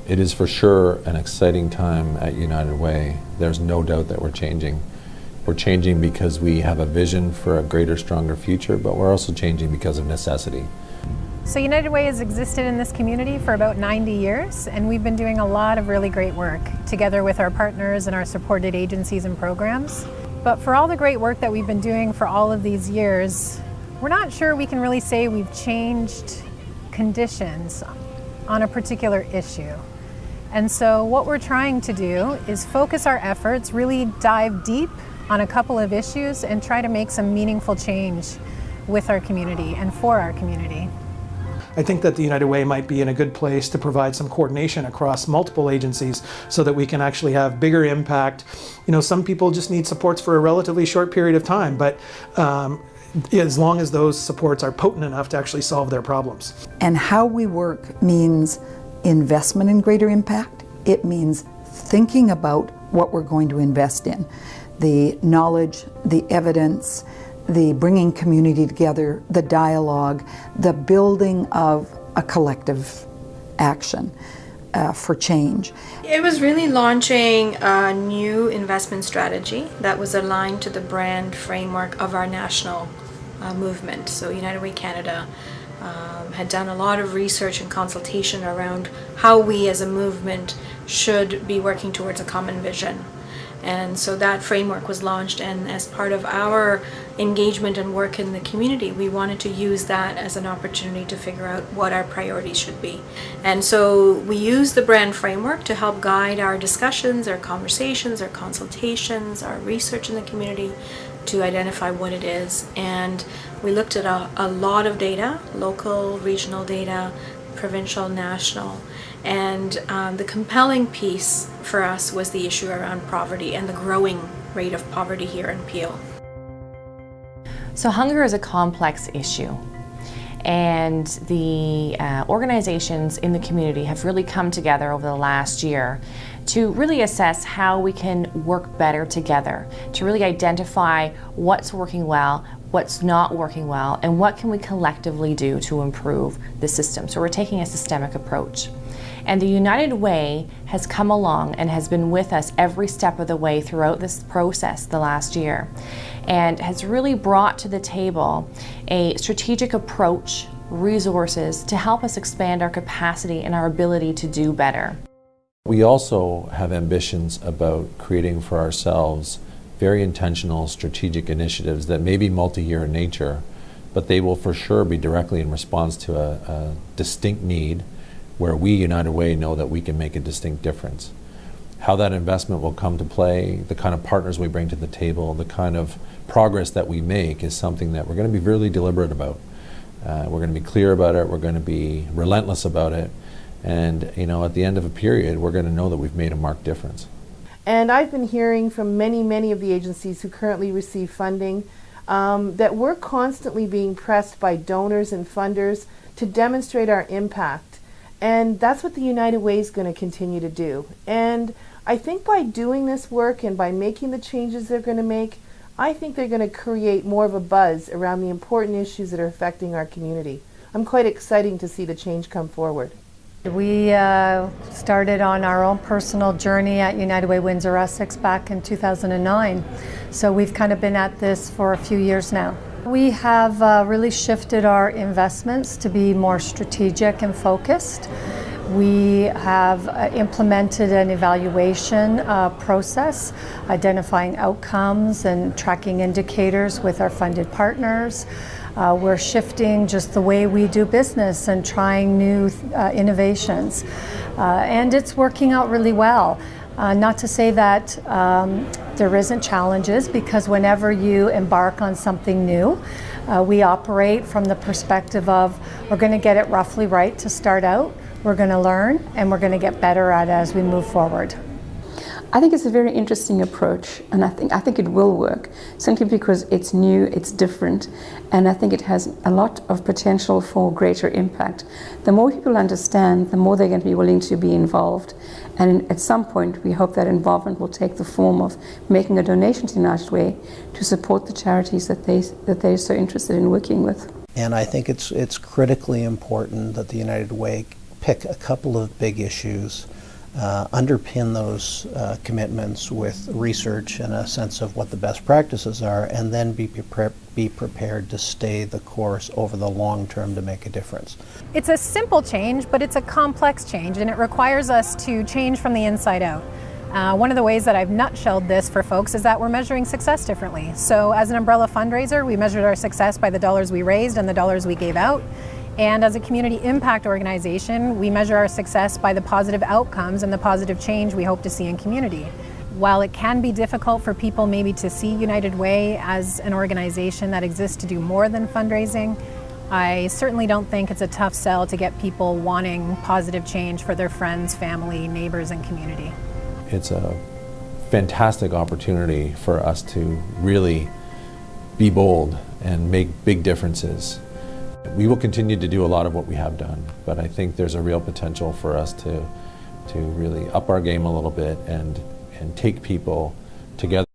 It is for sure an exciting time at United Way. There's no doubt that we're changing. We're changing because we have a vision for a greater, stronger future, but we're also changing because of necessity. So United Way has existed in this community for about 90 years, and we've been doing a lot of really great work together with our partners and our supported agencies and programs. But for all the great work that we've been doing for all of these years, we're not sure we can really say we've changed conditions on a particular issue. And so what we're trying to do is focus our efforts, really dive deep on a couple of issues and try to make some meaningful change with our community and for our community. I think that the United Way might be in a good place to provide some coordination across multiple agencies so that we can actually have bigger impact. You know, some people just need supports for a relatively short period of time, but as long as those supports are potent enough to actually solve their problems. And how we work means investment in greater impact. It means thinking about what we're going to invest in. The knowledge, the evidence, the bringing community together, the dialogue, the building of a collective action for change. It was really launching a new investment strategy that was aligned to the brand framework of our national movement. So United Way Canada had done a lot of research and consultation around how we as a movement should be working towards a common vision. And so that framework was launched, and as part of our engagement and work in the community, we wanted to use that as an opportunity to figure out what our priorities should be. And so we used the brand framework to help guide our discussions, our conversations, our consultations, our research in the community to identify what it is. And we looked at a lot of data, local, regional data, provincial, national. And the compelling piece for us was the issue around poverty and the growing rate of poverty here in Peel. So hunger is a complex issue, and the organizations in the community have really come together over the last year to really assess how we can work better together, to really identify what's working well, what's not working well, and what can we collectively do to improve the system. So we're taking a systemic approach. And the United Way has come along and has been with us every step of the way throughout this process the last year, and has really brought to the table a strategic approach, resources to help us expand our capacity and our ability to do better. We also have ambitions about creating for ourselves very intentional strategic initiatives that may be multi-year in nature, but they will for sure be directly in response to a distinct need where we, United Way, know that we can make a distinct difference. How that investment will come to play, the kind of partners we bring to the table, the kind of progress that we make is something that we're going to be really deliberate about. We're going to be clear about it, we're going to be relentless about it, and you know, at the end of a period, we're going to know that we've made a marked difference. And I've been hearing from many of the agencies who currently receive funding that we're constantly being pressed by donors and funders to demonstrate our impact. And that's what the United Way is going to continue to do. And I think by doing this work and by making the changes they're going to make, I think they're going to create more of a buzz around the important issues that are affecting our community. I'm quite excited to see the change come forward. We started on our own personal journey at United Way Windsor Essex back in 2009. So we've kind of been at this for a few years now. We have really shifted our investments to be more strategic and focused. We have implemented an evaluation process, identifying outcomes and tracking indicators with our funded partners. We're shifting just the way we do business and trying new innovations. And it's working out really well. Not to say that there isn't challenges, because whenever you embark on something new, we operate from the perspective of we're going to get it roughly right to start out, we're going to learn, and we're going to get better at it as we move forward. I think it's a very interesting approach, and I think it will work, simply because it's new, it's different, and I think it has a lot of potential for greater impact. The more people understand, the more they're going to be willing to be involved, and at some point we hope that involvement will take the form of making a donation to United Way to support the charities that they're so interested in working with. And I think it's critically important that the United Way pick a couple of big issues underpin those commitments with research and a sense of what the best practices are, and then be prepared to stay the course over the long term to make a difference. It's a simple change, but it's a complex change, and it requires us to change from the inside out. One of the ways that I've nutshelled this for folks is that we're measuring success differently. So as an umbrella fundraiser, we measured our success by the dollars we raised and the dollars we gave out. And as a community impact organization, we measure our success by the positive outcomes and the positive change we hope to see in community. While it can be difficult for people maybe to see United Way as an organization that exists to do more than fundraising, I certainly don't think it's a tough sell to get people wanting positive change for their friends, family, neighbors, and community. It's a fantastic opportunity for us to really be bold and make big differences. We will continue to do a lot of what we have done, but I think there's a real potential for us to really up our game a little bit and take people together.